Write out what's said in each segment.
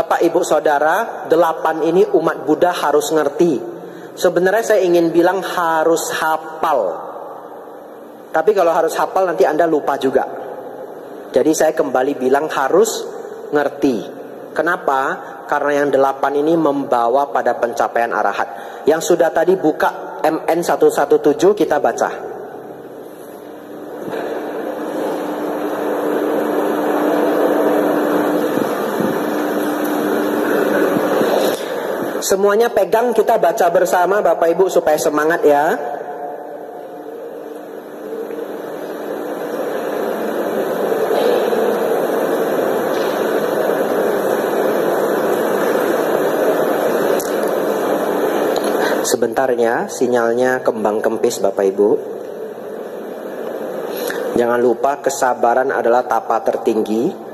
Bapak Ibu Saudara, 8 ini umat Buddha harus ngerti. Sebenarnya saya ingin bilang harus hafal. Tapi kalau harus hafal nanti Anda lupa juga. Jadi saya kembali bilang harus ngerti. Kenapa? Karena yang 8 ini membawa pada pencapaian arahat. Yang sudah tadi buka MN 117 kita baca. Semuanya pegang, kita baca bersama Bapak Ibu supaya semangat ya. Sebentar ya, sinyalnya kembang kempis Bapak Ibu. Jangan lupa kesabaran adalah tapa tertinggi.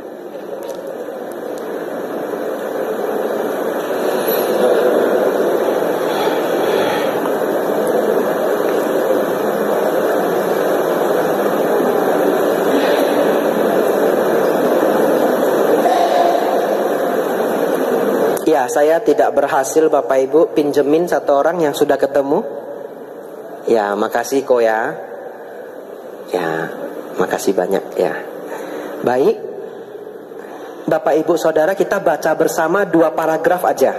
Ya, saya tidak berhasil Bapak Ibu pinjemin satu orang yang sudah ketemu. Ya, makasih kok ya. Ya, makasih banyak ya. Baik, Bapak Ibu Saudara, kita baca bersama 2 paragraf aja.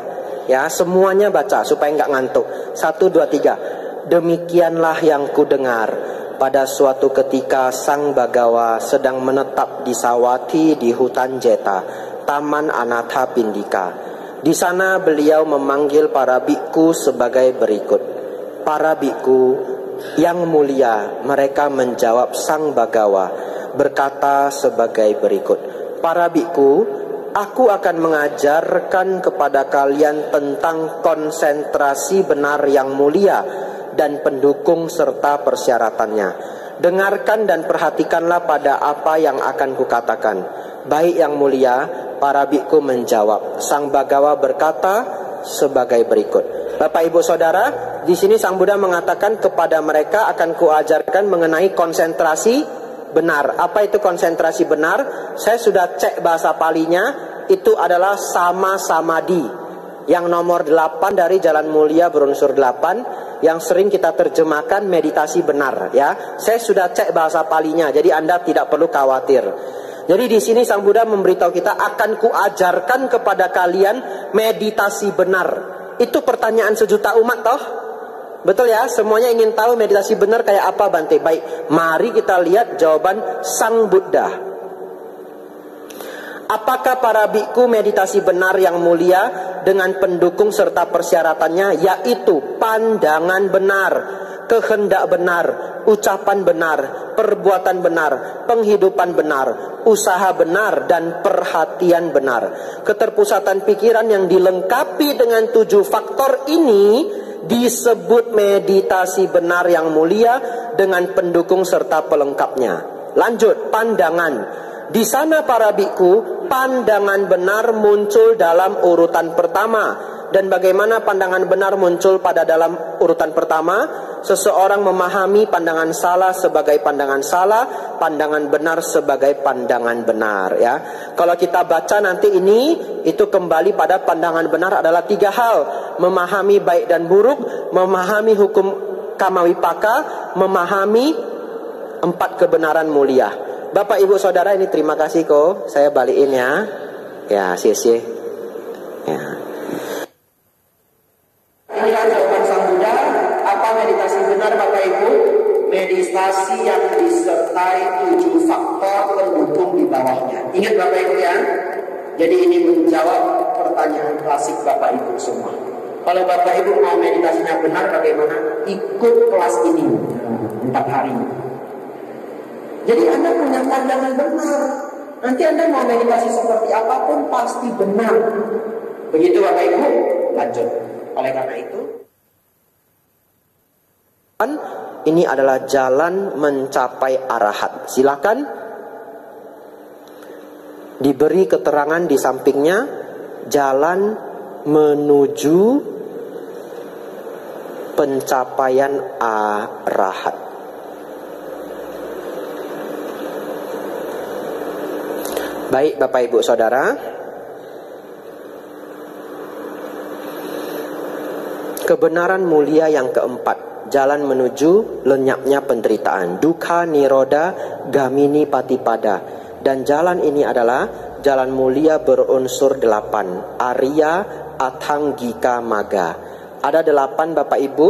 Ya, semuanya baca supaya nggak ngantuk. 1, 2, 3. Demikianlah yang kudengar. Pada suatu ketika Sang Bagawa sedang menetap di Sawati di hutan Jeta, Taman Anatha Pindika. Di sana beliau memanggil para biku sebagai berikut. Para biku yang mulia, mereka menjawab Sang Bagawa, berkata sebagai berikut. Para biku, aku akan mengajarkan kepada kalian tentang konsentrasi benar yang mulia dan pendukung serta persyaratannya. Dengarkan dan perhatikanlah pada apa yang akan kukatakan. Baik yang mulia, para biku menjawab. Sang Bagawa berkata sebagai berikut. Bapak Ibu Saudara, di sini Sang Buddha mengatakan kepada mereka akan kuajarkan mengenai konsentrasi benar. Apa itu konsentrasi benar? Saya sudah cek bahasa Palinya, itu adalah sama samadhi. Yang nomor 8 dari Jalan Mulia berunsur 8, yang sering kita terjemahkan meditasi benar ya. Saya sudah cek bahasa Palinya, jadi Anda tidak perlu khawatir. Jadi di sini Sang Buddha memberitahu kita akan kuajarkan kepada kalian meditasi benar. Itu pertanyaan sejuta umat toh? Betul ya? Semuanya ingin tahu meditasi benar kayak apa Bante? Baik, mari kita lihat jawaban Sang Buddha. Apakah para biku meditasi benar yang mulia dengan pendukung serta persyaratannya, yaitu pandangan benar, kehendak benar, ucapan benar, perbuatan benar, penghidupan benar, usaha benar, dan perhatian benar. Keterpusatan pikiran yang dilengkapi dengan 7 faktor ini disebut meditasi benar yang mulia dengan pendukung serta pelengkapnya. Lanjut, pandangan. Di sana para biku, pandangan benar muncul dalam urutan pertama. Dan bagaimana pandangan benar muncul pada dalam urutan pertama? Seseorang memahami pandangan salah sebagai pandangan salah, pandangan benar sebagai pandangan benar ya. Kalau kita baca nanti ini, itu kembali pada pandangan benar adalah 3 hal. Memahami baik dan buruk, memahami hukum kamawipaka, memahami 4 kebenaran mulia. Bapak Ibu Saudara, ini terima kasih kok. Saya balikin ya. Ya, cie-cie. Ya. Ini kan jawaban Sang Buddha. Apa meditasi benar Bapak Ibu? Meditasi yang disertai 7 faktor pendukung di bawahnya. Ingat Bapak Ibu ya. Jadi ini menjawab pertanyaan klasik Bapak Ibu semua. Kalau Bapak Ibu mau meditasinya benar bagaimana? Ikut kelas ini 4 hari. Jadi Anda punya pandangan benar. Nanti Anda mau meditasi seperti apapun pasti benar. Begitu Bapak Ibu. Lanjut. Oleh karena itu, ini adalah jalan mencapai arahat. Silakan diberi keterangan di sampingnya, jalan menuju pencapaian arahat. Baik Bapak Ibu Saudara, Kebenaran mulia yang keempat, jalan menuju lenyapnya penderitaan. Dukkha nirodha gamini patipada. Dan jalan ini adalah jalan mulia berunsur 8. Arya Athanggika Magga. Ada 8 Bapak Ibu.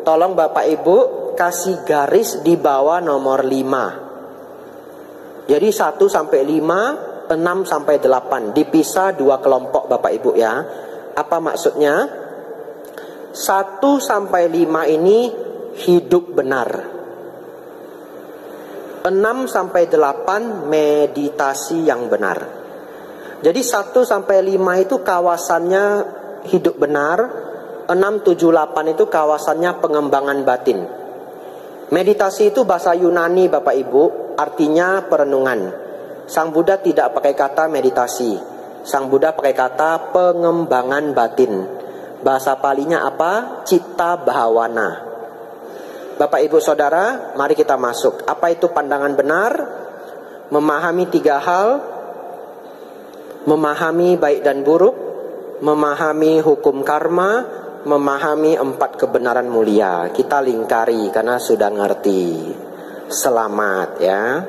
Tolong Bapak Ibu kasih garis di bawah nomor 5. Jadi 1 sampai 5, 6 sampai 8. Dipisah 2 kelompok Bapak Ibu ya. Apa maksudnya? 1 sampai 5 ini hidup benar. 6 sampai 8 meditasi yang benar. Jadi 1 sampai 5 itu kawasannya hidup benar. 6, 7, 8 itu kawasannya pengembangan batin. Meditasi itu bahasa Yunani Bapak Ibu, artinya perenungan. Sang Buddha tidak pakai kata meditasi. Sang Buddha pakai kata pengembangan batin. Bahasa Palinya apa? Citta Bhawana. Bapak Ibu Saudara, mari kita masuk. Apa itu pandangan benar? Memahami 3 hal. Memahami baik dan buruk, memahami hukum karma, memahami 4 kebenaran mulia. Kita lingkari karena sudah ngerti. Selamat ya.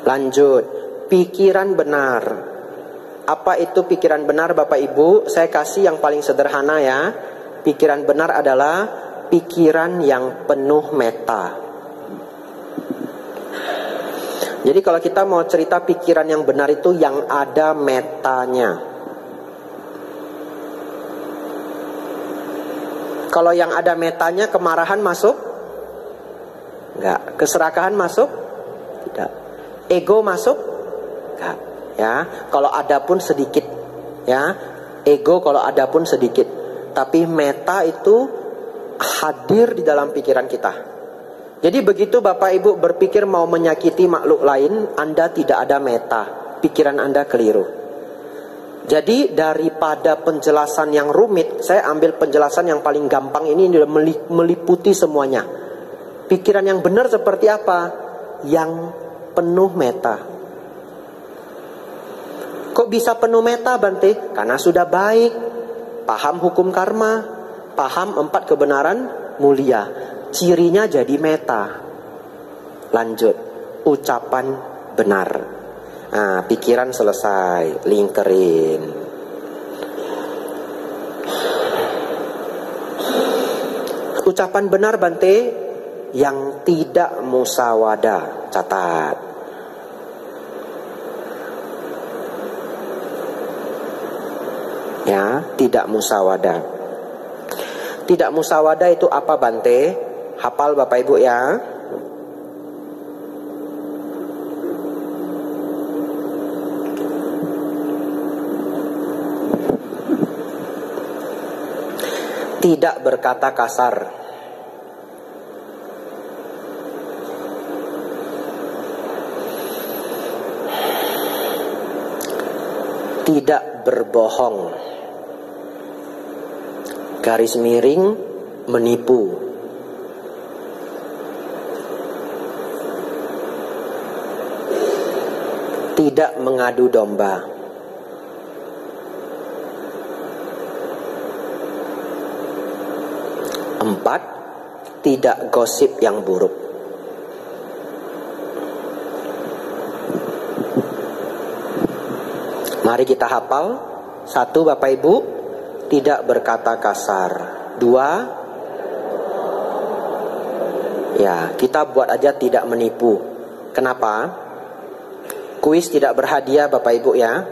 Lanjut, pikiran benar. Apa itu pikiran benar Bapak Ibu? Saya kasih yang paling sederhana ya. Pikiran benar adalah pikiran yang penuh metta. Jadi kalau kita mau cerita pikiran yang benar itu yang ada metanya. Kalau yang ada metanya, kemarahan masuk? Enggak. Keserakahan masuk? Tidak. Ego masuk? Enggak. Ya, kalau ada pun sedikit, ya, ego kalau ada pun sedikit, tapi metta itu hadir di dalam pikiran kita. Jadi begitu Bapak Ibu berpikir mau menyakiti makhluk lain, Anda tidak ada metta, pikiran Anda keliru. Jadi daripada penjelasan yang rumit, saya ambil penjelasan yang paling gampang ini meliputi semuanya. Pikiran yang benar seperti apa? Yang penuh metta. Kok bisa penuh metta Bante? Karena sudah baik, paham hukum karma, paham 4 kebenaran mulia. Cirinya jadi metta. Lanjut, ucapan benar. Nah, pikiran selesai, lingkerin. Ucapan benar Bante yang tidak musawada. Catat. Ya, tidak musawada. Tidak musawada itu apa Bante? Hafal Bapak Ibu ya. Tidak berkata kasar. Tidak berbohong. Garis miring, menipu. Tidak mengadu domba. Empat, tidak gosip yang buruk. Mari kita hafal. 1 Bapak Ibu, tidak berkata kasar. 2, ya kita buat aja tidak menipu. Kenapa? Kuis tidak berhadiah Bapak Ibu ya.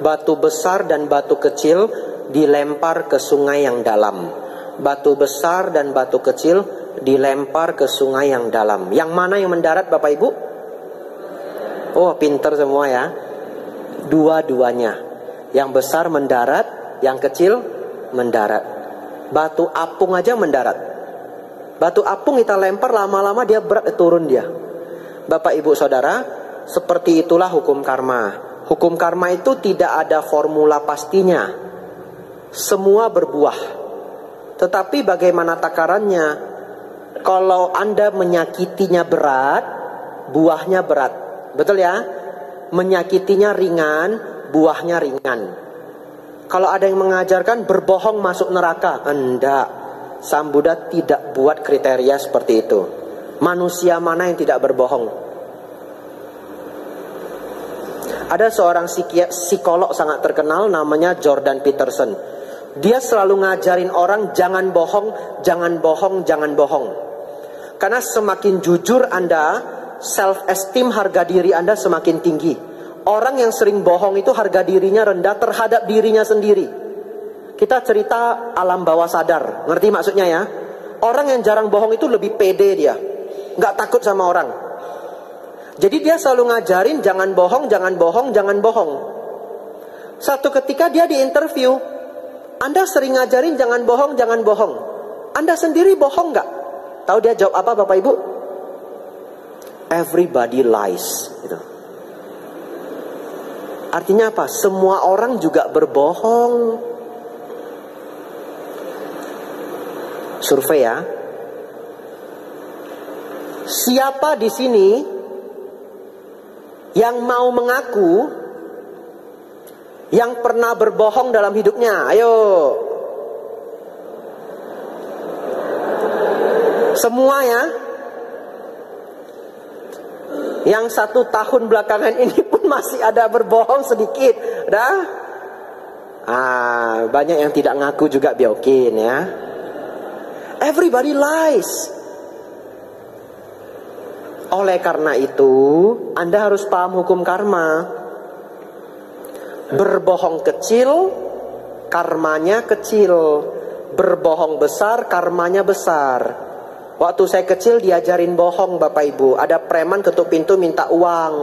Batu besar dan batu kecil dilempar ke sungai yang dalam. Batu besar dan batu kecil dilempar ke sungai yang dalam. Yang mana yang mendarat Bapak Ibu? Oh, pinter semua ya. Dua-duanya. Yang besar mendarat, yang kecil mendarat. Batu apung aja mendarat. Batu apung kita lempar, lama-lama dia berat, turun dia. Bapak Ibu Saudara, seperti itulah hukum karma. Hukum karma itu tidak ada formula pastinya. Semua berbuah. Tetapi bagaimana takarannya? Kalau Anda menyakitinya berat, buahnya berat. Betul ya? Menyakitinya ringan, buahnya ringan. Kalau ada yang mengajarkan berbohong masuk neraka, enggak. Sang Buddha tidak buat kriteria seperti itu. Manusia mana yang tidak berbohong? Ada seorang psikolog sangat terkenal namanya Jordan Peterson. Dia selalu ngajarin orang jangan bohong, jangan bohong, jangan bohong. Karena semakin jujur Anda, self-esteem, harga diri Anda semakin tinggi. Orang yang sering bohong itu harga dirinya rendah terhadap dirinya sendiri. Kita cerita alam bawah sadar, ngerti maksudnya ya? Orang yang jarang bohong itu lebih pede dia, nggak takut sama orang. Jadi dia selalu ngajarin jangan bohong, jangan bohong, jangan bohong. Satu ketika dia di interview, Anda sering ngajarin jangan bohong, jangan bohong. Anda sendiri bohong nggak? Tahu dia jawab apa Bapak Ibu? Everybody lies. Gitu. Artinya apa? Semua orang juga berbohong. Survei ya. Siapa di sini yang mau mengaku yang pernah berbohong dalam hidupnya? Ayo. Semua ya. Yang 1 tahun belakangan ini pun masih ada berbohong sedikit. Dah? Banyak yang tidak ngaku juga biokin ya. Everybody lies. Oleh karena itu, Anda harus paham hukum karma. Berbohong kecil, karmanya kecil. Berbohong besar, karmanya besar. Waktu saya kecil diajarin bohong Bapak Ibu. Ada preman ketuk pintu minta uang.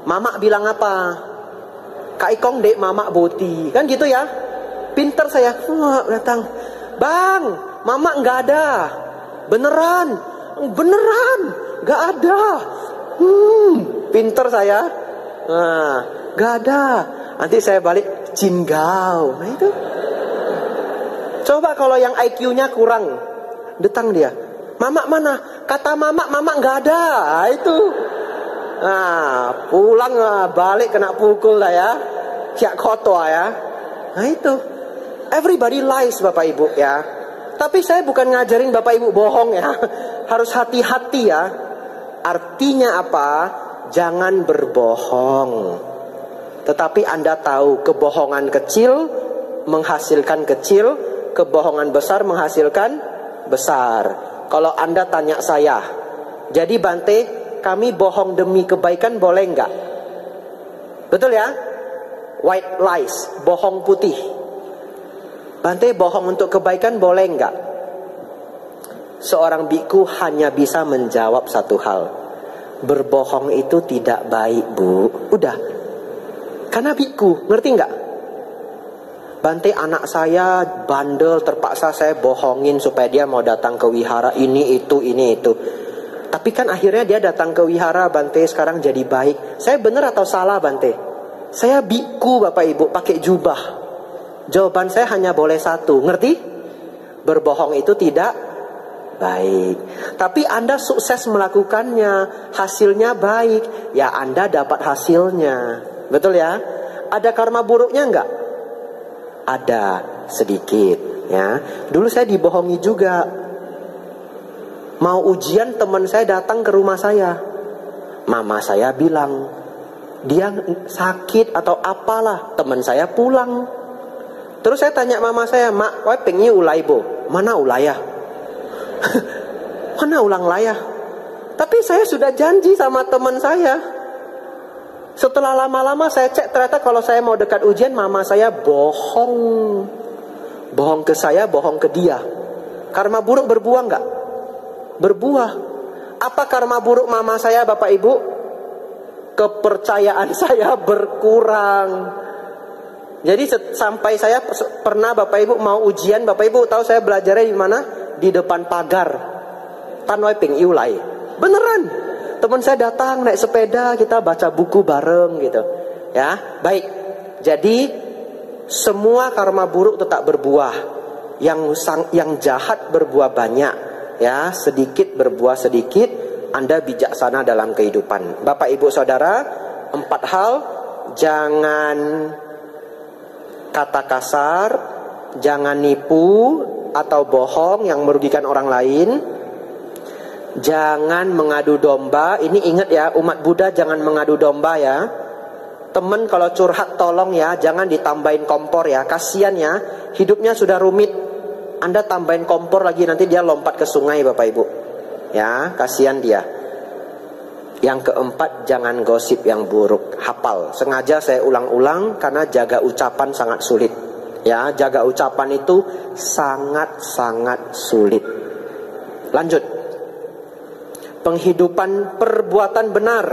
Mama bilang apa? Kak Ikong dek mama boti. Kan gitu ya. Pinter saya. Datang. Bang, mama nggak ada. Beneran. Beneran. Nggak ada. Pinter saya. Nggak ada. Nanti saya balik. Jinggau. Nah itu. Coba kalau yang IQ-nya kurang. Datang dia. Mama mana? Kata mama nggak ada. Itu. Pulang balik kena pukul lah ya. Kiak kotor ya. Nah itu. Everybody lies Bapak Ibu ya. Tapi saya bukan ngajarin Bapak Ibu bohong ya. Harus hati-hati ya. Artinya apa? Jangan berbohong. Tetapi Anda tahu kebohongan kecil menghasilkan kecil, kebohongan besar menghasilkan besar. Kalau Anda tanya saya, jadi Bante, kami bohong demi kebaikan boleh enggak? Betul ya? White lies, bohong putih. Bante, bohong untuk kebaikan boleh enggak? Seorang biku hanya bisa menjawab satu hal. Berbohong itu tidak baik, Bu. Udah. Karena biku, ngerti enggak? Bante, anak saya bandel, terpaksa saya bohongin supaya dia mau datang ke wihara. Ini itu. Tapi kan akhirnya dia datang ke wihara, Bante, sekarang jadi baik. Saya benar atau salah, Bante? Saya biku Bapak Ibu, pakai jubah. Jawaban saya hanya boleh satu, ngerti? Berbohong itu tidak baik. Tapi Anda sukses melakukannya, hasilnya baik, ya Anda dapat hasilnya. Betul ya? Ada karma buruknya enggak? Ada sedikit ya. Dulu saya dibohongi juga. Mau ujian teman saya datang ke rumah saya. Mama saya bilang dia sakit atau apalah. Teman saya pulang. Terus saya tanya mama saya, "Mak, kowe pengen ulai bo? Mana ulayah?" Mana ulang layah? Tapi saya sudah janji sama teman saya. Setelah lama-lama saya cek, ternyata kalau saya mau dekat ujian, mama saya bohong. Bohong ke saya, bohong ke dia. Karma buruk berbuah enggak? Berbuah. Apa karma buruk mama saya, Bapak Ibu? Kepercayaan saya berkurang. Jadi sampai saya pernah Bapak Ibu mau ujian, Bapak Ibu tahu saya belajarnya di mana? Di depan pagar. Tanwai ping iulai. Beneran. Teman saya datang naik sepeda, kita baca buku bareng gitu. Ya, baik. Jadi semua karma buruk tetap berbuah. Yang jahat berbuah banyak. Ya, sedikit berbuah sedikit. Anda bijaksana dalam kehidupan. Bapak Ibu Saudara, 4 hal. Jangan kata kasar, jangan nipu atau bohong yang merugikan orang lain, jangan mengadu domba. Ini ingat ya, umat Buddha jangan mengadu domba ya. Temen kalau curhat tolong ya, jangan ditambahin kompor ya, kasihan ya, hidupnya sudah rumit. Anda tambahin kompor lagi, nanti dia lompat ke sungai Bapak Ibu. Ya, kasihan dia. Yang keempat, jangan gosip yang buruk. Hafal, sengaja saya ulang-ulang karena jaga ucapan sangat sulit. Ya, jaga ucapan itu sangat-sangat sulit. Lanjut. Penghidupan perbuatan benar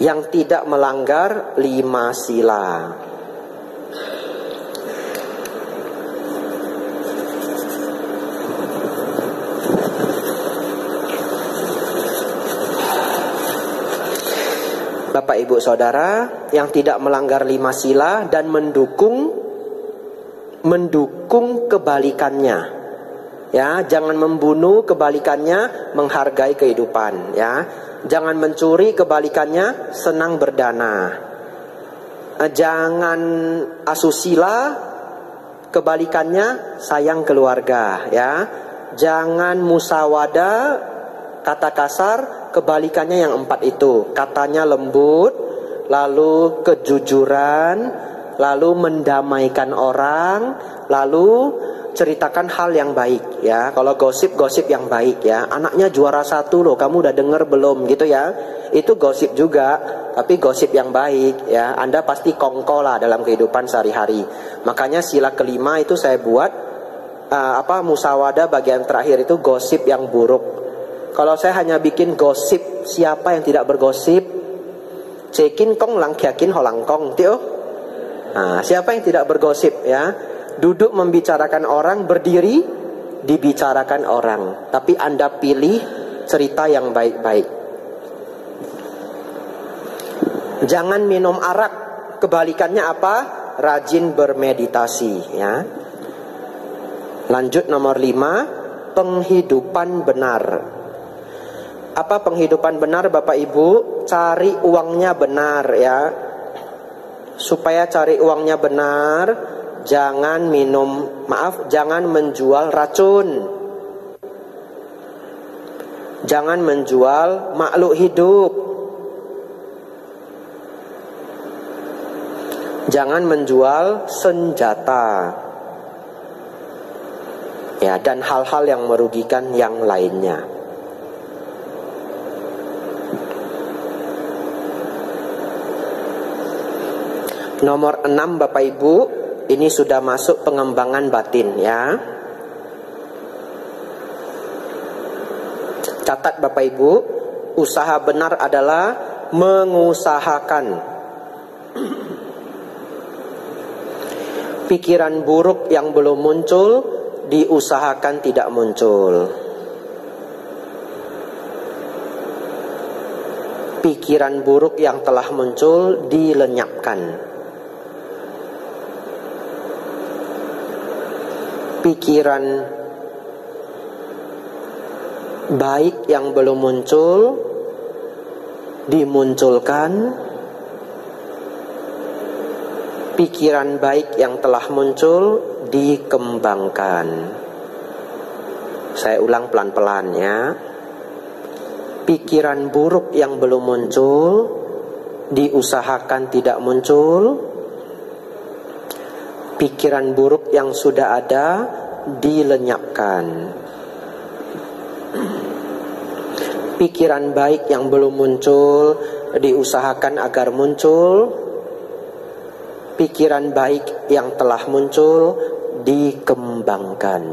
yang tidak melanggar 5 sila. Bapak Ibu Saudara, yang tidak melanggar 5 sila dan mendukung kebalikannya. Ya, jangan membunuh, kebalikannya menghargai kehidupan, ya. Jangan mencuri, kebalikannya senang berdana. Jangan asusila, kebalikannya sayang keluarga, ya. Jangan musawada, kata kasar, kebalikannya yang 4 itu. Katanya lembut, lalu kejujuran, lalu mendamaikan orang, lalu ceritakan hal yang baik ya. Kalau gosip yang baik ya. Anaknya juara 1 loh, kamu udah denger belum gitu ya. Itu gosip juga, tapi gosip yang baik ya. Anda pasti kongko lah dalam kehidupan sehari-hari. Makanya sila kelima itu saya buat musyawadah bagian terakhir itu gosip yang buruk. Kalau saya hanya bikin gosip, siapa yang tidak bergosip? Cekin kong lang yakin holangkong, tio. Nah, siapa yang tidak bergosip ya? Duduk membicarakan orang, berdiri dibicarakan orang. Tapi Anda pilih cerita yang baik-baik. Jangan minum arak, kebalikannya apa? Rajin bermeditasi ya. Lanjut nomor 5, penghidupan benar. Apa penghidupan benar Bapak Ibu? Cari uangnya benar ya. Supaya cari uangnya benar, jangan jangan menjual racun. Jangan menjual makhluk hidup. Jangan menjual senjata. Ya, dan hal-hal yang merugikan yang lainnya. Nomor 6 Bapak Ibu, ini sudah masuk pengembangan batin ya. Catat Bapak Ibu, usaha benar adalah mengusahakan. Pikiran buruk yang belum muncul, diusahakan tidak muncul. Pikiran buruk yang telah muncul, dilenyapkan. Pikiran baik yang belum muncul dimunculkan. Pikiran baik yang telah muncul dikembangkan. Saya ulang pelan-pelan ya. Pikiran buruk yang belum muncul diusahakan tidak muncul. Pikiran buruk yang sudah ada dilenyapkan. Pikiran baik yang belum muncul diusahakan agar muncul. Pikiran baik yang telah muncul dikembangkan.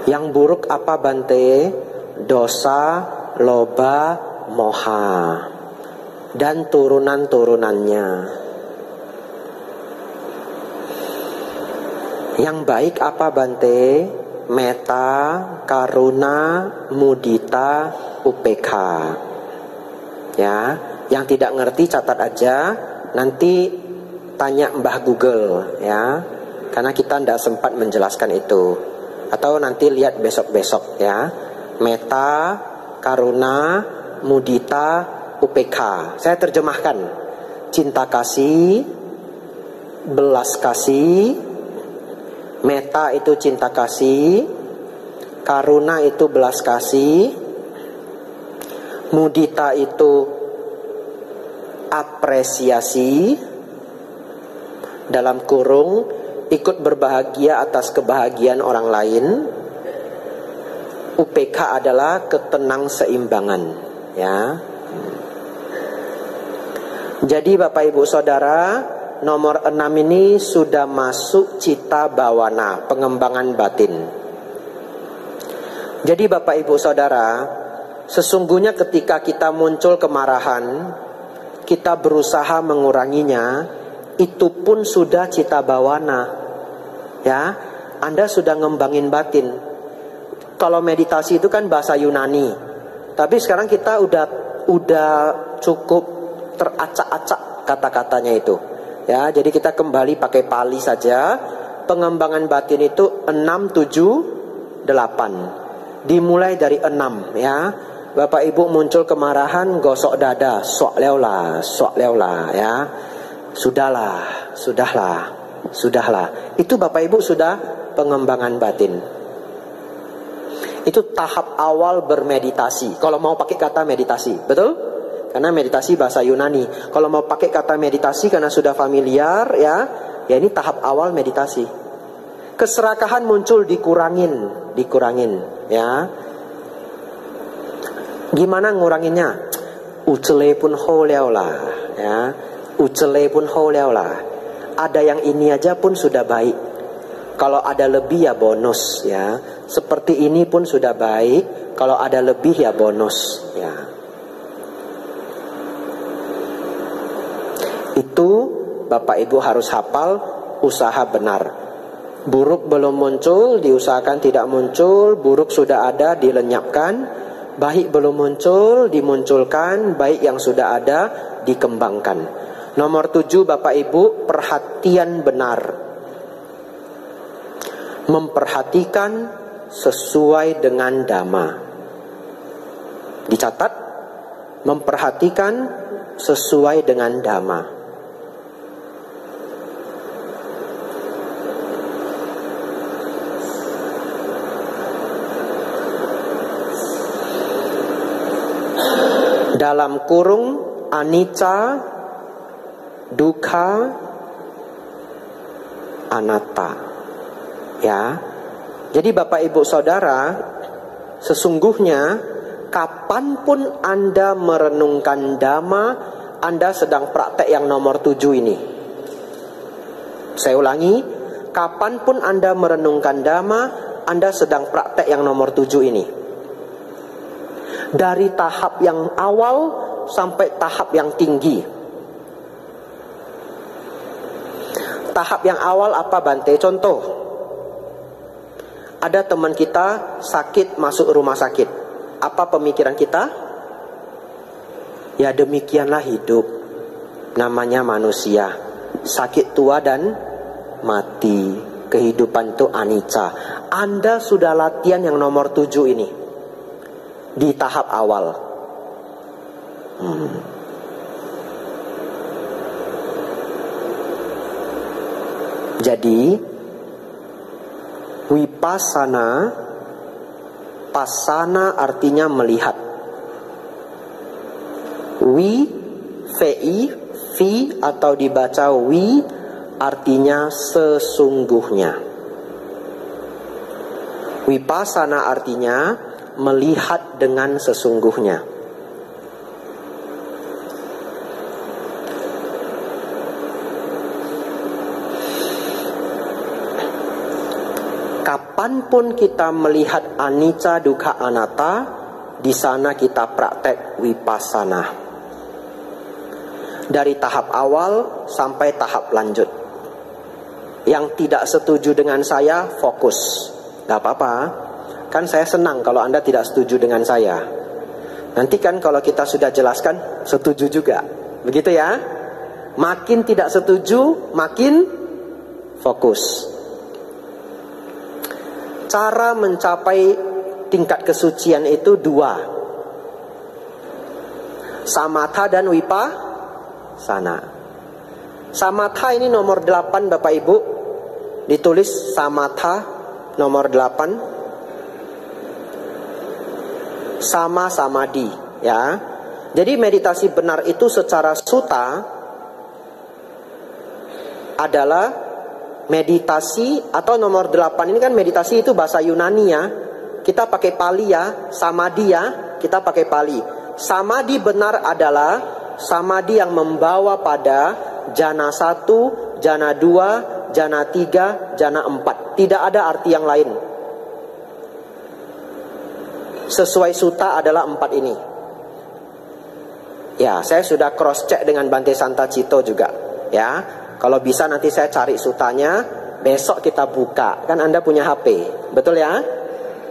Yang buruk apa Bante? Dosa, loba, moha, dan turunan-turunannya. Yang baik apa Bante? Meta, karuna, mudita, upekha. Ya, yang tidak ngerti catat aja, nanti tanya Mbah Google ya. Karena kita tidak sempat menjelaskan itu. Atau nanti lihat besok-besok ya. Meta, karuna, mudita, upekha. Saya terjemahkan. cinta kasih, belas kasih, metta itu cinta kasih, karuna itu belas kasih, mudita itu apresiasi, dalam kurung ikut berbahagia atas kebahagiaan orang lain. UPK adalah ketenang seimbangan, ya. Jadi Bapak Ibu Saudara, nomor 6 ini sudah masuk cita bawana, pengembangan batin. Jadi Bapak Ibu Saudara, sesungguhnya ketika kita muncul kemarahan, kita berusaha menguranginya, itu pun sudah cita bawana. Ya, Anda sudah ngembangin batin. Kalau meditasi itu kan bahasa Yunani, tapi sekarang kita udah cukup teracak-acak kata-katanya itu. Ya, jadi kita kembali pakai Pali saja. Pengembangan batin itu 6, 7, 8. Dimulai dari 6, ya. Bapak Ibu muncul kemarahan, gosok dada, sok leola, ya. Sudahlah. Itu Bapak Ibu sudah pengembangan batin. Itu tahap awal bermeditasi. Kalau mau pakai kata meditasi, betul? Karena meditasi bahasa Yunani. Kalau mau pakai kata meditasi karena sudah familiar, ya ini tahap awal meditasi. Keserakahan muncul dikurangin, ya. Gimana nguranginnya? Ucele pun holeola, ya. Ucele pun holeola. Ada yang ini aja pun sudah baik. Kalau ada lebih ya bonus, ya. Seperti ini pun sudah baik. Kalau ada lebih ya bonus, ya. Itu Bapak Ibu harus hafal, usaha benar. Buruk belum muncul, diusahakan tidak muncul. Buruk sudah ada, dilenyapkan. Baik belum muncul, dimunculkan. Baik yang sudah ada, dikembangkan. Nomor 7 Bapak Ibu, perhatian benar. Memperhatikan sesuai dengan dhamma. Dicatat, memperhatikan sesuai dengan dhamma. Dalam kurung anicca, dukkha, anatta. Ya. Jadi Bapak Ibu Saudara, sesungguhnya kapanpun Anda merenungkan dhamma, Anda sedang praktek yang nomor 7 ini. Saya ulangi, kapanpun Anda merenungkan dhamma, Anda sedang praktek yang nomor 7 ini. Dari tahap yang awal sampai tahap yang tinggi. Tahap yang awal apa Bante? Contoh, ada teman kita sakit masuk rumah sakit. Apa pemikiran kita? Ya demikianlah hidup. Namanya manusia. Sakit tua dan mati. Kehidupan itu anicca. Anda sudah latihan yang nomor 7 ini. Di tahap awal. Jadi Vipassana, pasana artinya melihat. Vi atau dibaca wi artinya sesungguhnya. Vipassana artinya melihat dengan sesungguhnya. Kapanpun kita melihat anicca, dukkha, anatta, di sana kita praktek vipassana. Dari tahap awal sampai tahap lanjut. Yang tidak setuju dengan saya, fokus. Gak apa-apa. Kan saya senang kalau Anda tidak setuju dengan saya. Nanti kan kalau kita sudah jelaskan, setuju juga. Begitu ya. Makin tidak setuju, makin fokus. Cara mencapai tingkat kesucian itu 2. Samatha dan vipassana. Samatha ini nomor 8 Bapak Ibu. Ditulis samatha nomor 8. Sama samadhi, ya. Jadi meditasi benar itu secara sutta adalah meditasi, atau nomor 8 ini kan meditasi itu bahasa Yunani ya. Kita pakai Pali ya, samadhi ya, kita pakai Pali. Samadhi benar adalah samadhi yang membawa pada jana 1, jana 2, jana 3, jana 4. Tidak ada arti yang lain. Sesuai sutta adalah 4 ini. Ya, saya sudah cross check dengan Bante Santacito juga. Ya, kalau bisa nanti saya cari sutanya, besok kita buka. Kan Anda punya HP, betul ya?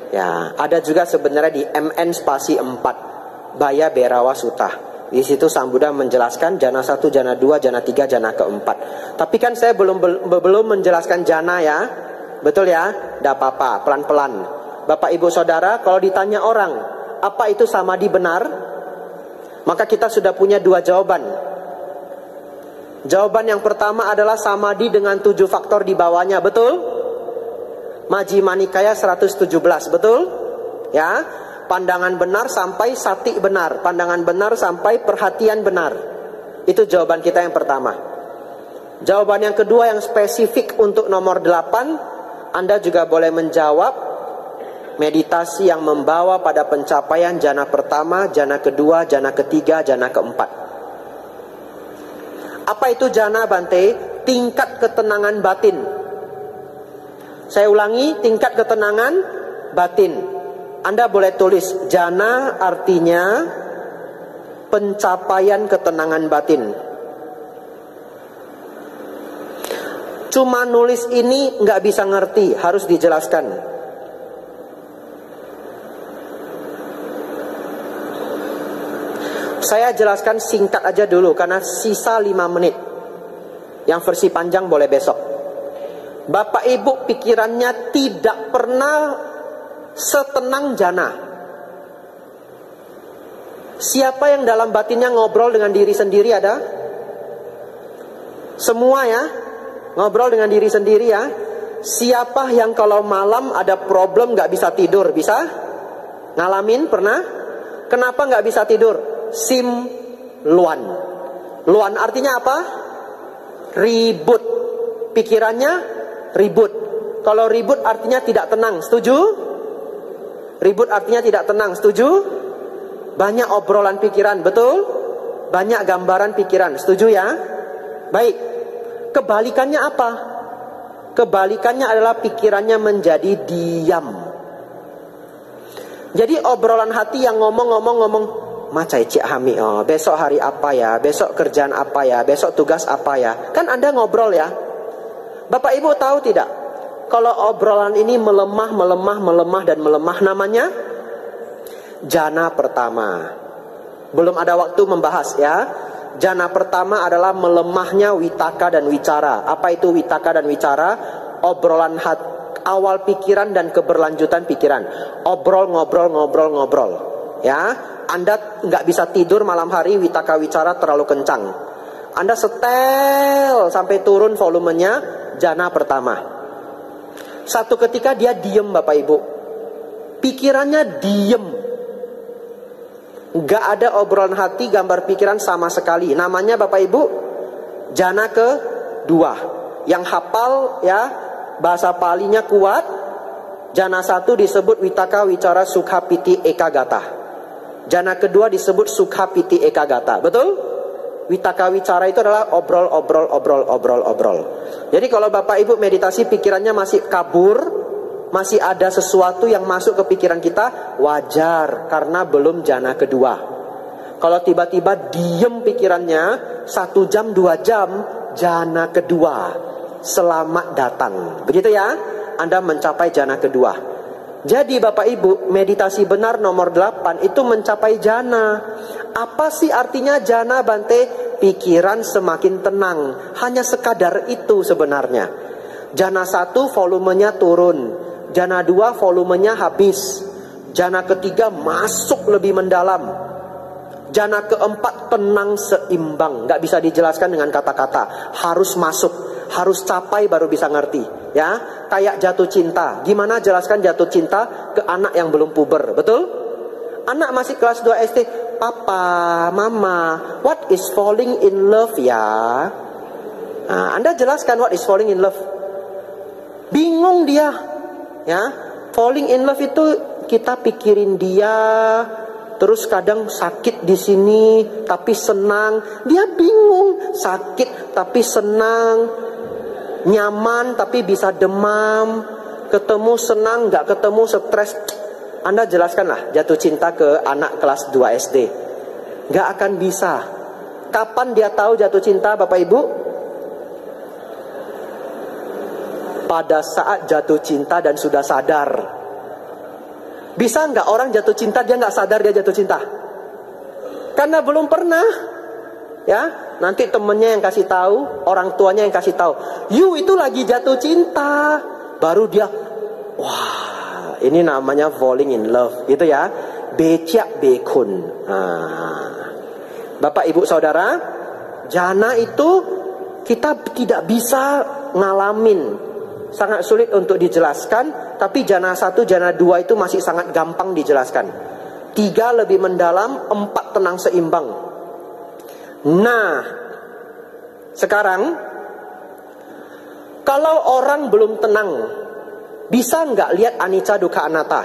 Ya, ada juga sebenarnya di MN spasi 4, Baya Berawa Sutta. Di situ Sang Buddha menjelaskan jana 1, jana 2, jana 3, jana keempat. Tapi kan saya belum menjelaskan jana ya. Betul ya? Tidak apa-apa, pelan-pelan. Bapak Ibu Saudara, kalau ditanya orang, apa itu samadhi benar? Maka kita sudah punya 2 jawaban. Jawaban yang pertama adalah samadhi dengan 7 faktor di bawahnya, betul? Majjhima Nikaya 117, betul? Ya, pandangan benar sampai sati benar, pandangan benar sampai perhatian benar. Itu jawaban kita yang pertama. Jawaban yang kedua yang spesifik untuk nomor 8, Anda juga boleh menjawab meditasi yang membawa pada pencapaian jana pertama, jana kedua, jana ketiga, jana keempat. Apa itu jana, Bante? Tingkat ketenangan batin. Saya ulangi, tingkat ketenangan batin. Anda boleh tulis jana artinya pencapaian ketenangan batin. Cuma nulis ini nggak bisa ngerti, harus dijelaskan. Saya jelaskan singkat aja dulu karena sisa 5 menit. Yang versi panjang boleh besok. Bapak Ibu pikirannya tidak pernah setenang jana. Siapa yang dalam batinnya ngobrol dengan diri sendiri ada? Semua ya, ngobrol dengan diri sendiri ya. Siapa yang kalau malam ada problem gak bisa tidur? Bisa? Ngalamin pernah? Kenapa gak bisa tidur? Sim luan. Luan artinya apa? Ribut. Pikirannya ribut. Kalau ribut artinya tidak tenang, setuju? Ribut artinya tidak tenang, setuju? Banyak obrolan pikiran, betul? Banyak gambaran pikiran, setuju ya? Baik. Kebalikannya apa? Kebalikannya adalah pikirannya menjadi diam. Jadi obrolan hati yang ngomong, macai cik hami, oh, besok hari apa ya? Besok kerjaan apa ya? Besok tugas apa ya? Kan Anda ngobrol ya? Bapak Ibu tahu tidak? Kalau obrolan ini melemah, dan melemah, namanya jana pertama. Belum ada waktu membahas ya. Jana pertama adalah melemahnya witaka dan wicara. Apa itu witaka dan wicara? Obrolan awal pikiran dan keberlanjutan pikiran. Ngobrol. Ya, Anda nggak bisa tidur malam hari, witaka wicara terlalu kencang. Anda setel sampai turun volumenya, jana pertama. Satu ketika dia diem Bapak Ibu. Pikirannya diem. Gak ada obrolan hati, gambar pikiran sama sekali. Namanya Bapak Ibu, jana kedua. Yang hafal ya, bahasa Palinya kuat. Jana 1 disebut witaka wicara sukha piti ekagata. Jana kedua disebut sukha piti ekagata. Betul? Witaka wicara itu adalah obrol. Jadi kalau Bapak Ibu meditasi pikirannya masih kabur, masih ada sesuatu yang masuk ke pikiran kita, wajar karena belum jana kedua. Kalau tiba-tiba diem pikirannya 1 jam 2 jam, jana kedua. Selamat datang. Begitu ya? Anda mencapai jana kedua. Jadi Bapak Ibu, meditasi benar nomor 8 itu mencapai jana. Apa sih artinya jana, Bante? Pikiran semakin tenang. Hanya sekadar itu sebenarnya. Jana 1 volumenya turun. Jana 2 volumenya habis. Jana ketiga masuk lebih mendalam. Jana keempat tenang seimbang, nggak bisa dijelaskan dengan kata-kata. Harus masuk, harus capai baru bisa ngerti. Ya, kayak jatuh cinta. Gimana jelaskan jatuh cinta ke anak yang belum puber, betul? Anak masih kelas 2 SD, papa, mama, what is falling in love ya? Nah, Anda jelaskan what is falling in love. Bingung dia, ya. Falling in love itu kita pikirin dia. Terus kadang sakit di sini, tapi senang. Dia bingung, sakit tapi senang, nyaman tapi bisa demam, ketemu senang, nggak ketemu stres. Anda jelaskanlah jatuh cinta ke anak kelas 2 SD. Nggak akan bisa. Kapan dia tahu jatuh cinta, Bapak Ibu? Pada saat jatuh cinta dan sudah sadar. Bisa nggak orang jatuh cinta dia nggak sadar dia jatuh cinta? Karena belum pernah, ya. Nanti temennya yang kasih tahu, orang tuanya yang kasih tahu, you itu lagi jatuh cinta, baru dia, wah, ini namanya falling in love, gitu ya. Becak bekun. Bapak Ibu Saudara, jana itu kita tidak bisa ngalamin. Sangat sulit untuk dijelaskan. Tapi jana 1, jana 2 itu masih sangat gampang dijelaskan. 3 lebih mendalam, 4 tenang seimbang. Nah, sekarang kalau orang belum tenang, bisa nggak lihat anicca dukkha anatta?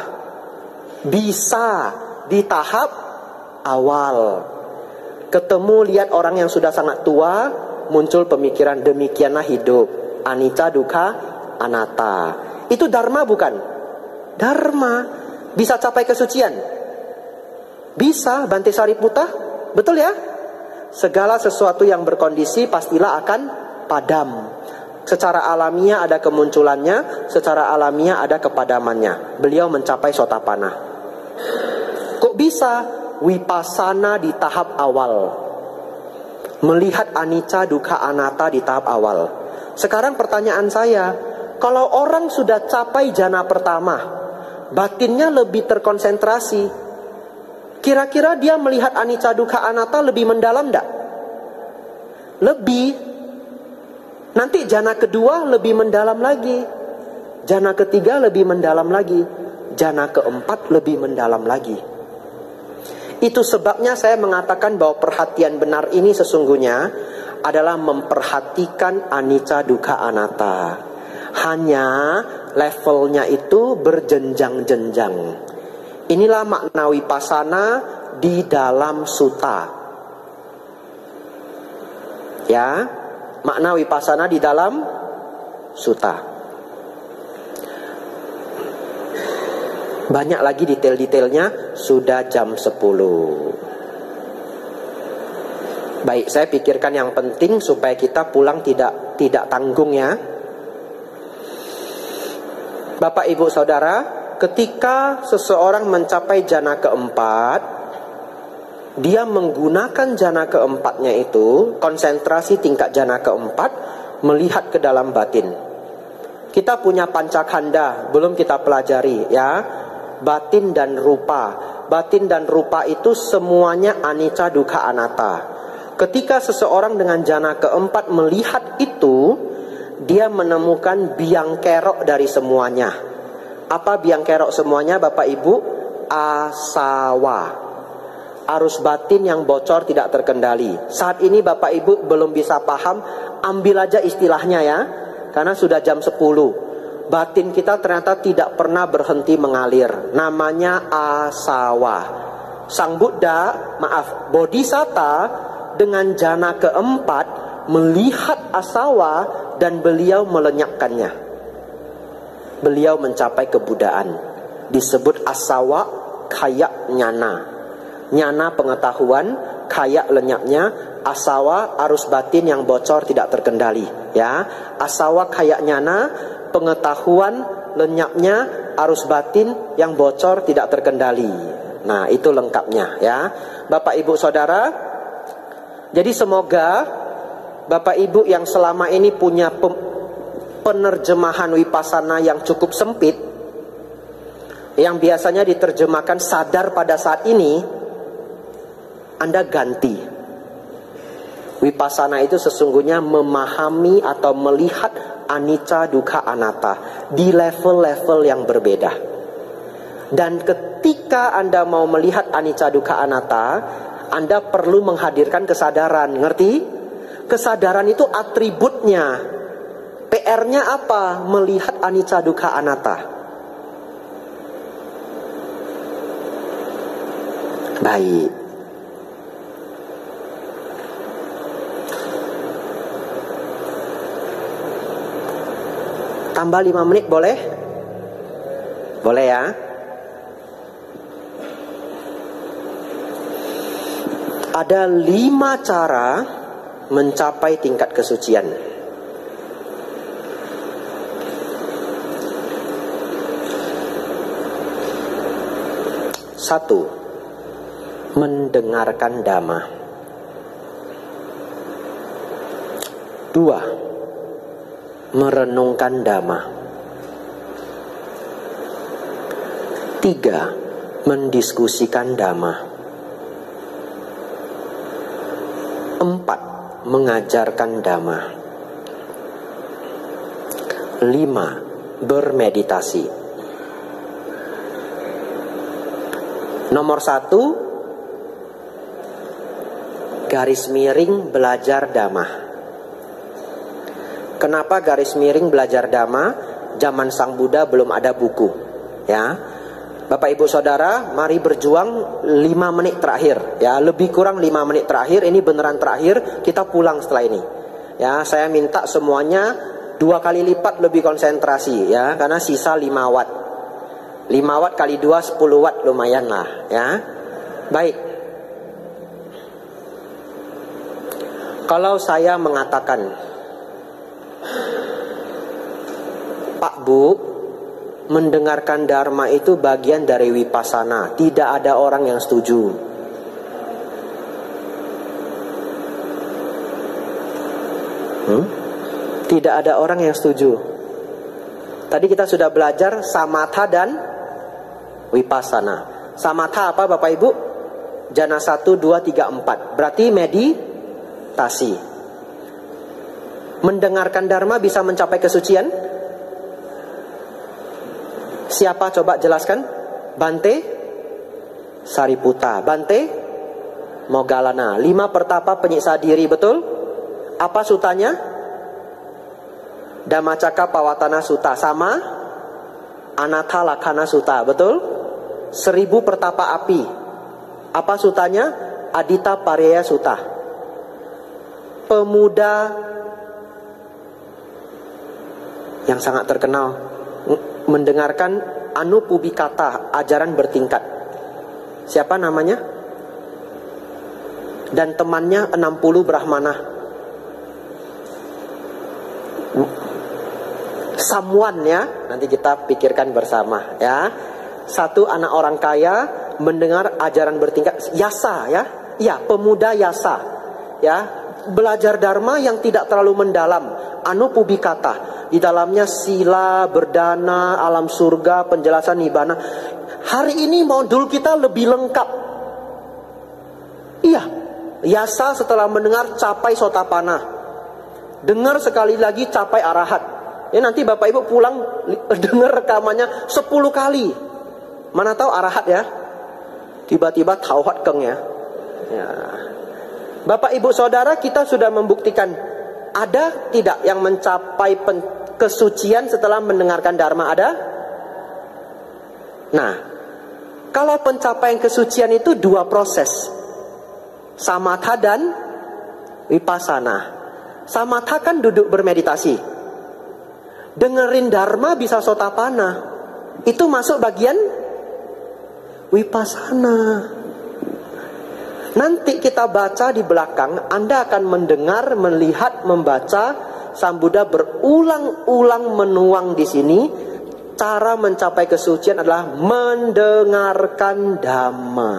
Bisa, di tahap awal. Ketemu lihat orang yang sudah sangat tua, muncul pemikiran demikianlah hidup, anicca dukkha anatta. Itu dharma bukan? Dharma. Bisa capai kesucian? Bisa, Bante Sariputta. Betul ya? Segala sesuatu yang berkondisi pastilah akan padam. Secara alamiah ada kemunculannya, secara alamiah ada kepadamannya. Beliau mencapai sotapanna. Kok bisa? Vipassana di tahap awal. Melihat anicca dukkha anatta di tahap awal. Sekarang pertanyaan saya, kalau orang sudah capai jana pertama, batinnya lebih terkonsentrasi, kira-kira dia melihat anicca dukkha anatta lebih mendalam enggak? Lebih. Nanti jana kedua lebih mendalam lagi, jana ketiga lebih mendalam lagi, jana keempat lebih mendalam lagi. Itu sebabnya saya mengatakan bahwa perhatian benar ini sesungguhnya adalah memperhatikan anicca dukkha anatta. Hanya levelnya itu berjenjang-jenjang. Inilah makna vipassana di dalam sutta. Ya, makna vipassana di dalam sutta. Banyak lagi detail-detailnya, sudah jam 10. Baik, saya pikirkan yang penting supaya kita pulang tidak tanggung ya. Bapak Ibu Saudara, ketika seseorang mencapai jana keempat, dia menggunakan jana keempatnya itu, konsentrasi tingkat jana keempat, melihat ke dalam batin. Kita punya pancakanda, belum kita pelajari ya. Batin dan rupa. Batin dan rupa itu semuanya anicca dukkha anatta. Ketika seseorang dengan jana keempat melihat itu, dia menemukan biang kerok dari semuanya. Apa biang kerok semuanya, Bapak Ibu? Asawa. Arus batin yang bocor tidak terkendali. Saat ini Bapak Ibu belum bisa paham, ambil aja istilahnya ya. Karena sudah jam 10. Batin kita ternyata tidak pernah berhenti mengalir. Namanya asawa. Sang Buddha, Bodhisatta dengan jana keempat melihat asawa dan beliau melenyapkannya. Beliau mencapai kebudaan. Disebut asawa kaya nyana. Nyana pengetahuan, kaya lenyapnya. Asawa arus batin yang bocor tidak terkendali. Ya, asawa kaya nyana, pengetahuan lenyapnya, arus batin yang bocor tidak terkendali. Nah, itu lengkapnya ya. Bapak Ibu Saudara, jadi semoga Bapak Ibu yang selama ini punya penerjemahan vipassana yang cukup sempit, yang biasanya diterjemahkan sadar pada saat ini, Anda ganti. Vipassana itu sesungguhnya memahami atau melihat anicca, dukkha, anatta di level-level yang berbeda. Dan ketika Anda mau melihat anicca, dukkha, anatta, Anda perlu menghadirkan kesadaran. Ngerti? Kesadaran itu atributnya. PR-nya apa? Melihat anicca, dukkha, anatta. Baik. Tambah 5 menit boleh? Boleh ya? Ada 5 cara mencapai tingkat kesucian. Satu, mendengarkan Dhamma. 2, merenungkan Dhamma. 3, mendiskusikan Dhamma. 4, mengajarkan Dhamma. 5, bermeditasi. Nomor 1, garis miring belajar Dhamma. Kenapa garis miring belajar Dhamma? Zaman Sang Buddha belum ada buku. Ya, Bapak Ibu Saudara, mari berjuang 5 menit terakhir. Ya, lebih kurang 5 menit terakhir. Ini beneran terakhir. Kita pulang setelah ini. Ya, saya minta semuanya 2 kali lipat lebih konsentrasi. Ya, karena sisa 5 watt. 5 watt kali 2, 10 watt lumayan lah. Ya, baik. Kalau saya mengatakan, Pak Bu, mendengarkan Dharma itu bagian dari Vipassana, tidak ada orang yang setuju. Tidak ada orang yang setuju. Tadi kita sudah belajar samatha dan Vipassana. Samatha apa Bapak Ibu? Jana 1, 2, 3, 4. Berarti meditasi. Mendengarkan Dharma bisa mencapai kesucian? Siapa coba jelaskan? Bante Sariputta, Bante Moggallana. 5 pertapa penyiksa diri, betul? Apa sutanya? Dhammacakkappavattana Sutta sama Anatta Lakkhana Sutta, betul? 1000 pertapa api. Apa sutanya? Adita Pareya Sutta. Pemuda yang sangat terkenal mendengarkan Anupubikata, ajaran bertingkat. Siapa namanya? Dan temannya 60 Brahmana. Someone ya, nanti kita pikirkan bersama ya. 1 anak orang kaya mendengar ajaran bertingkat. Yasa ya. Ya, pemuda yasa. Ya, belajar Dharma yang tidak terlalu mendalam. Anupubikata. Di dalamnya sila, berdana, alam surga, penjelasan nibbana. Hari ini modul kita lebih lengkap. Iya, yasa setelah mendengar capai sotapanna. Dengar sekali lagi capai arahat. Ya, nanti Bapak Ibu pulang dengar rekamannya 10 kali. Mana tahu arahat ya. Tiba-tiba tauhid keng ya. Ya. Bapak Ibu Saudara, kita sudah membuktikan ada tidak yang mencapai kesucian setelah mendengarkan Dharma? Ada? Nah, kalau pencapaian kesucian itu 2 proses. Samatha dan Vipassana. Samatha kan duduk bermeditasi. Dengerin Dharma bisa sotapanna. Itu masuk bagian Vipassana. Nanti kita baca di belakang, Anda akan mendengar, melihat, membaca Sang Buddha berulang-ulang menuang di sini. Cara mencapai kesucian adalah mendengarkan Dhamma.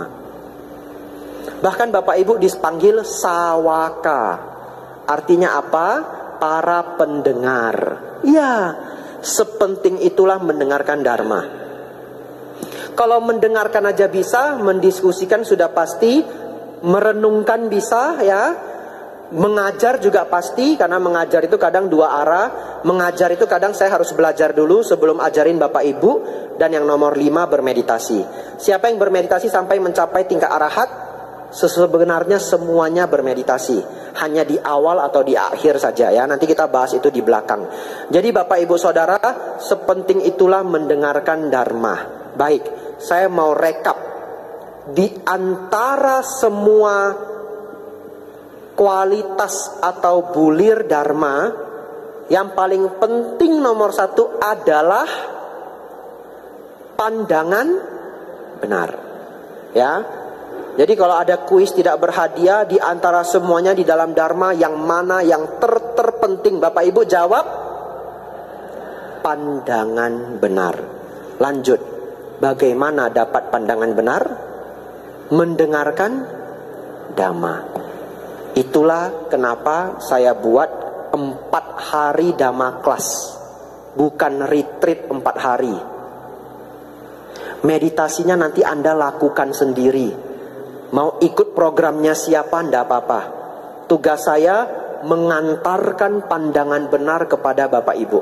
Bahkan Bapak Ibu dipanggil sawaka. Artinya apa? Para pendengar. Ya, sepenting itulah mendengarkan Dharma. Kalau mendengarkan aja bisa, mendiskusikan sudah pasti merenungkan bisa ya, mengajar juga pasti, karena mengajar itu kadang dua arah. Mengajar itu kadang saya harus belajar dulu sebelum ajarin Bapak Ibu. Dan yang nomor 5, bermeditasi. Siapa yang bermeditasi sampai mencapai tingkat arahat? Sebenarnya semuanya bermeditasi, hanya di awal atau di akhir saja ya. Nanti kita bahas itu di belakang. Jadi Bapak Ibu Saudara, sepenting itulah mendengarkan Dharma. Baik, saya mau rekap. Di antara semua kualitas atau bulir Dharma, yang paling penting nomor 1 adalah pandangan benar. Ya. Jadi kalau ada kuis tidak berhadiah, di antara semuanya di dalam Dharma, yang mana yang terpenting? Bapak Ibu jawab, pandangan benar. Lanjut, bagaimana dapat pandangan benar? Mendengarkan Dhamma. Itulah kenapa saya buat 4 hari Dhamma kelas, bukan retreat 4 hari. Meditasinya nanti Anda lakukan sendiri. Mau ikut programnya siapa, enggak apa-apa. Tugas saya mengantarkan pandangan benar kepada Bapak Ibu.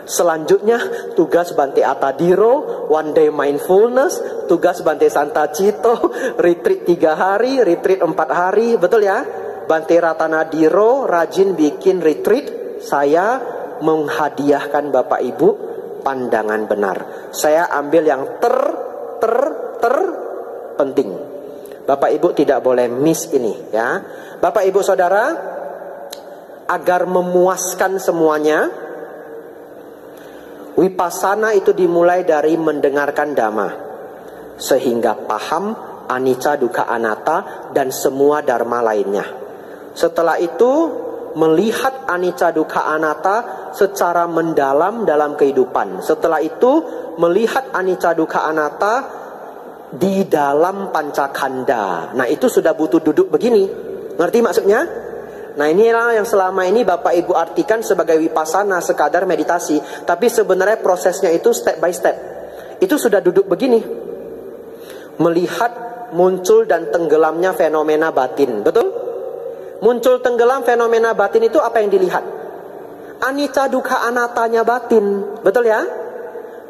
Selanjutnya tugas Bante Atadiro, One Day Mindfulness, tugas Bante Santacito, retreat 3 hari, retreat 4 hari, betul ya? Bante Ratanadiro rajin bikin retreat, saya menghadiahkan Bapak Ibu pandangan benar. Saya ambil yang penting. Bapak Ibu tidak boleh miss ini ya. Bapak Ibu Saudara, agar memuaskan semuanya, Vipassana itu dimulai dari mendengarkan Dhamma, sehingga paham anicca, dukkha, anatta, dan semua dharma lainnya. Setelah itu melihat anicca, dukkha, anatta secara mendalam dalam kehidupan. Setelah itu melihat anicca, dukkha, anatta di dalam pancakanda. Nah itu sudah butuh duduk begini. Ngerti maksudnya? Nah inilah yang selama ini Bapak Ibu artikan sebagai Vipassana, sekadar meditasi. Tapi sebenarnya prosesnya itu step by step. Itu sudah duduk begini, melihat muncul dan tenggelamnya fenomena batin. Betul? Muncul tenggelam fenomena batin itu apa yang dilihat? Anicca, dukkha, anattanya batin. Betul ya?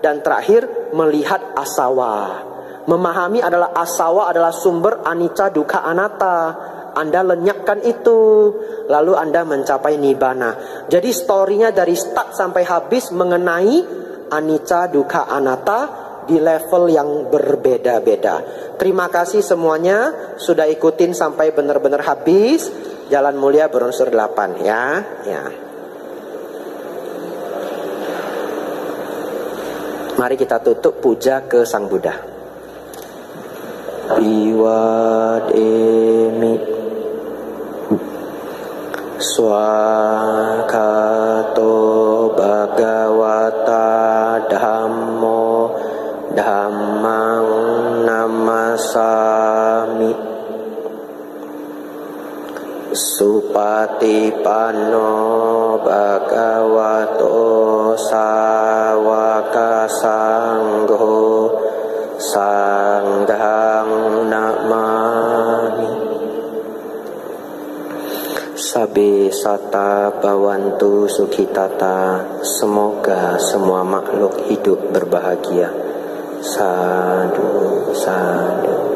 Dan terakhir melihat asawa. Memahami adalah asawa adalah sumber anicca, dukkha, anatta. Anda lenyapkan itu, lalu Anda mencapai nibbana. Jadi story-nya dari start sampai habis mengenai anicca, dukkha, anatta di level yang berbeda-beda. Terima kasih semuanya sudah ikutin sampai benar-benar habis. Jalan Mulia berunsur 8 ya. Mari kita tutup puja ke Sang Buddha. Viwademi Swakato Bhagavata Dhammo Dhammang Namasami Supatipanno Bhagavato Sawaka Sangho Sanghang Namami. Sabe sata bawantu sukhitata. Semoga semua makhluk hidup berbahagia. Sadhu, sadhu.